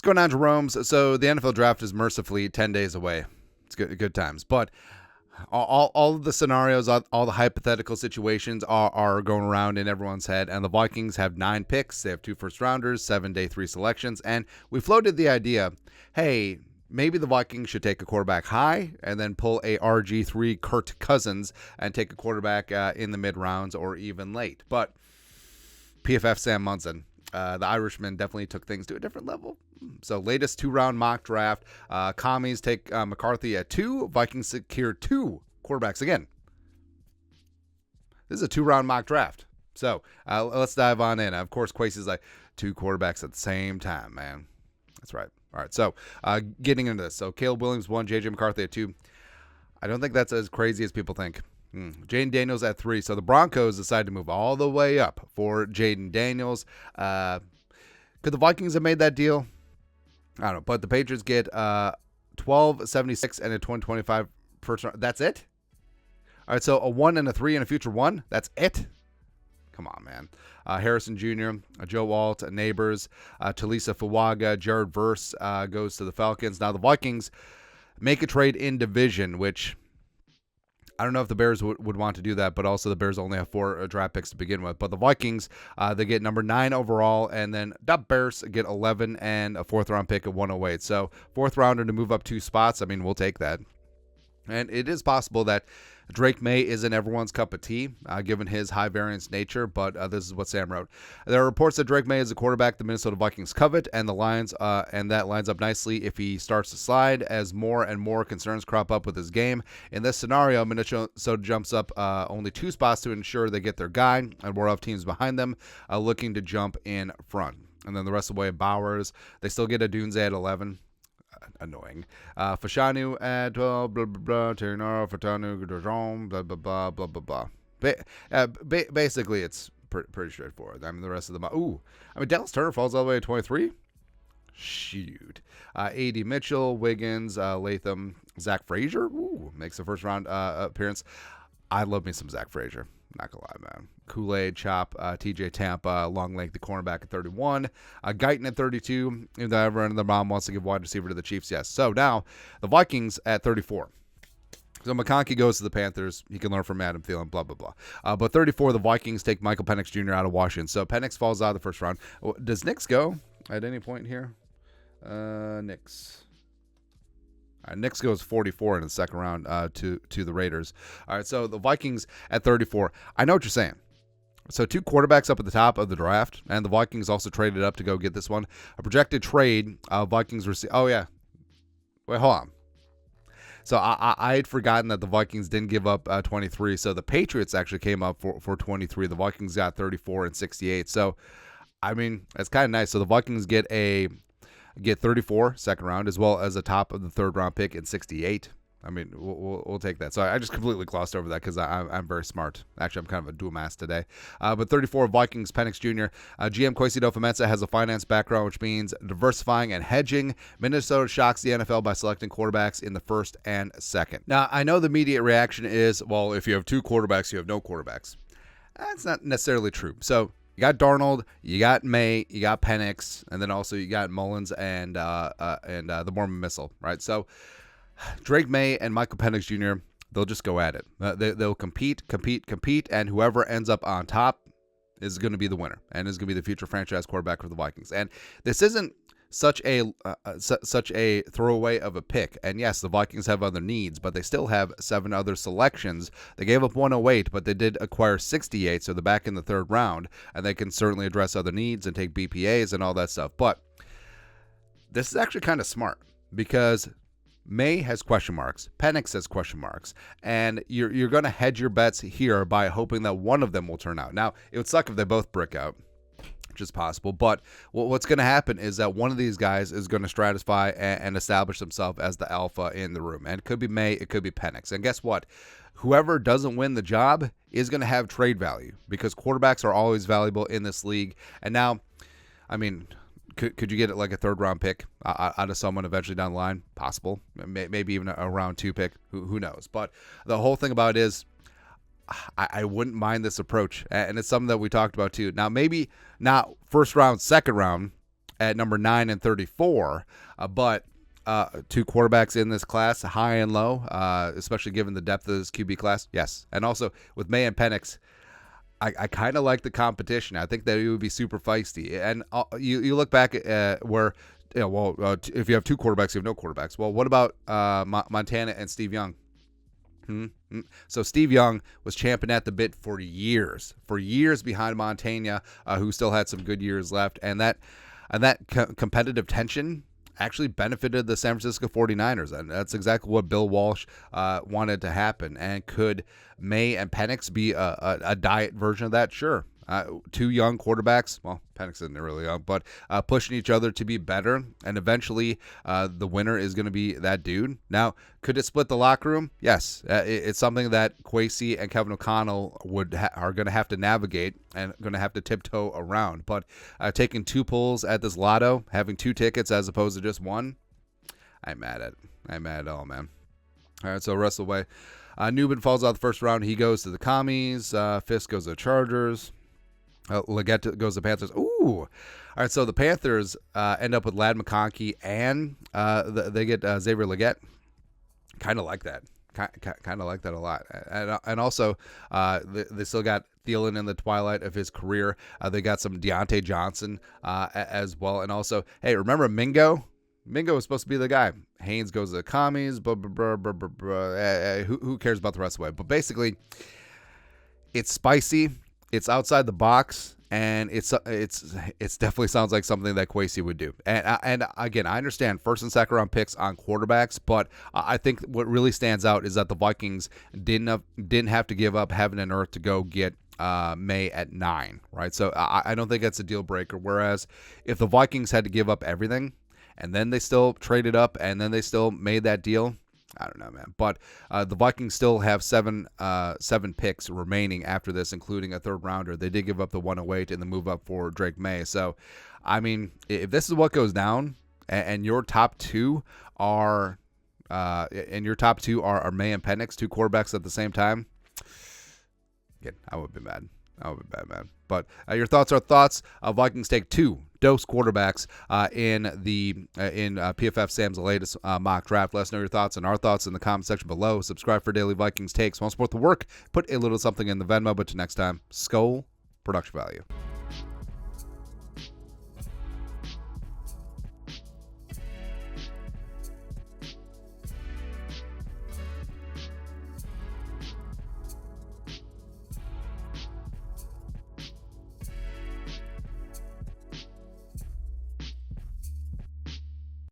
going on, Jerome's. So the NFL draft is mercifully 10 days away. It's good times. But all of the scenarios, all the hypothetical situations are going around in everyone's head. And the Vikings have 9 picks. They have 2 first-rounders, 7 day 3 selections. And we floated the idea, hey, maybe the Vikings should take a quarterback high and then pull a RG3 Kirk Cousins and take a quarterback in the mid-rounds or even late. But PFF Sam Monson, the Irishman, definitely took things to a different level. So latest 2-round mock draft. Commies take McCarthy at 2. Vikings secure 2 quarterbacks again. This is a 2-round mock draft. So let's dive on in. Of course, Quasey's like 2 quarterbacks at the same time, man. That's right. All right, so getting into this. So Caleb Williams 1, J.J. McCarthy at 2. I don't think that's as crazy as people think. Jaden Daniels at 3. So the Broncos decided to move all the way up for Jaden Daniels. Could the Vikings have made that deal? I don't know. But the Patriots get 12.76 and a 2025 first round. That's it? All right, so a 1 and a 3 and a future 1. That's it? Come on, man. Harrison Jr., Joe Walt, Neighbors, Talisa Fuaga, Jared Verse goes to the Falcons. Now the Vikings make a trade in division, which I don't know if the Bears would want to do that, but also the Bears only have 4 draft picks to begin with. But the Vikings, they get number 9 overall, and then the Bears get 11 and a 4th-round pick at 108. So 4th rounder to move up 2 spots. I mean, we'll take that. And it is possible that Drake Maye isn't everyone's cup of tea, given his high-variance nature, but this is what Sam wrote. There are reports that Drake Maye is a quarterback the Minnesota Vikings covet, and that lines up nicely if he starts to slide as more and more concerns crop up with his game. In this scenario, Minnesota jumps up only 2 spots to ensure they get their guy, and more of teams behind them looking to jump in front. And then the rest of the way, Bowers, they still get a Dunze at 11. Annoying. Fashanu at 12, blah, blah, blah, Ternaro, Fatanu, Jerome, blah, blah, blah, blah, blah, blah. Basically, it's pretty straightforward. I mean, the rest of them, Dallas Turner falls all the way to 23. Shoot. A.D. Mitchell, Wiggins, Latham, Zach Frazier, makes a first-round appearance. I love me some Zach Frazier. Not gonna lie, man. Kool-Aid, Chop, TJ Tampa, long length, the cornerback at 31. Guyton at 32. If ever the mom wants to give wide receiver to the Chiefs, yes. So now the Vikings at 34. So McConkey goes to the Panthers. He can learn from Adam Thielen, blah, blah, blah. But 34, the Vikings take Michael Penix Jr. out of Washington. So Penix falls out of the first round. Does Nix go at any point here? Nix. Nix goes 44 in the second round to the Raiders. All right, so the Vikings at 34. I know what you're saying. So 2 quarterbacks up at the top of the draft, and the Vikings also traded up to go get this one. A projected trade, Vikings receive. Oh, yeah. Wait, hold on. So I had forgotten that the Vikings didn't give up 23. So the Patriots actually came up for 23. The Vikings got 34 and 68. So, I mean, it's kind of nice. So the Vikings get 34 second round as well as a top of the 3rd round pick in 68. I mean, we'll take that. So I just completely glossed over that because I'm very smart. Actually, I'm kind of a dual mass today. But 34 Vikings, Penix Jr. GM Kwesi Adofo-Mensah has a finance background, which means diversifying and hedging. Minnesota shocks the NFL by selecting quarterbacks in the 1st and 2nd. Now, I know the immediate reaction is, well, if you have 2 quarterbacks, you have no quarterbacks. That's not necessarily true. So you got Darnold, you got Maye, you got Penix, and then also you got Mullins and the Mormon Missile, right? So Drake Maye and Michael Penix Jr., they'll just go at it. They'll compete, and whoever ends up on top is going to be the winner and is going to be the future franchise quarterback for the Vikings. And this isn't such a throwaway of a pick. And yes, the Vikings have other needs, but they still have 7 other selections. They gave up 108, but they did acquire 68, so they're back in the 3rd round, and they can certainly address other needs and take BPAs and all that stuff. But this is actually kind of smart because Maye has question marks, Penix has question marks, and you're going to hedge your bets here by hoping that one of them will turn out. Now, it would suck if they both brick out, which is possible, but what's going to happen is that one of these guys is going to stratify and establish himself as the alpha in the room, and it could be Maye, it could be Penix, and guess what? Whoever doesn't win the job is going to have trade value because quarterbacks are always valuable in this league, and now, I mean, could you get it like a 3rd round pick out of someone eventually down the line? Possible. Maybe even a round 2 pick. Who knows? But the whole thing about it is I wouldn't mind this approach. And it's something that we talked about too. Now, maybe not 1st round, 2nd round, at number 9 and 34. But two quarterbacks in this class, high and low, especially given the depth of this QB class. Yes. And also with Maye and Penix, I kind of like the competition. I think that it would be super feisty. And you look back at where, if you have two quarterbacks, you have no quarterbacks. Well, what about Montana and Steve Young? So Steve Young was champing at the bit for years behind Montana, who still had some good years left. And that competitive tension actually benefited the San Francisco 49ers. And that's exactly what Bill Walsh wanted to happen. And could Maye and Penix be a diet version of that? Sure. Two young quarterbacks. Well, Penix isn't really young, but pushing each other to be better. And eventually the winner is going to be that dude. Now, could it split the locker room? Yes. It's something that Kwesi and Kevin O'Connell are going to have to navigate and going to have to tiptoe around. But taking two pulls at this lotto, having two tickets as opposed to just one, I'm mad at it. I'm mad at all, man. All right, so rest of the way. Newman falls out the first round. He goes to the Commies. Fisk goes to the Chargers. Leggett goes to the Panthers. Ooh. All right, so the Panthers end up with Ladd McConkey, and they get Xavier Leggett. Kind of like that. Kind of like that a lot. And also, they still got Thielen in the twilight of his career. They got some Deontay Johnson as well. And also, hey, remember Mingo? Mingo was supposed to be the guy. Haynes goes to the Commies. Who cares about the rest of the way? But basically, it's spicy. It's outside the box, and it's definitely sounds like something that Kwesi would do. And again, I understand first and second round picks on quarterbacks, but I think what really stands out is that the Vikings didn't have to give up heaven and earth to go get Maye at 9, right? So I don't think that's a deal breaker. Whereas if the Vikings had to give up everything, and then they still traded up, and then they still made that deal, I don't know, man. But the Vikings still have seven picks remaining after this, including a third rounder. They did give up the 108 and the move up for Drake Maye. So, I mean, if this is what goes down, and your top two are Maye and Penix, two quarterbacks at the same time, again, I would be mad. I would be bad, man. But your thoughts are thoughts. Vikings take two dose quarterbacks in PFF Sam's latest mock draft. Let us know your thoughts and our thoughts in the comment section below. Subscribe for daily Vikings takes. Want to support the work? Put a little something in the Venmo. But till next time, Skull Production Value.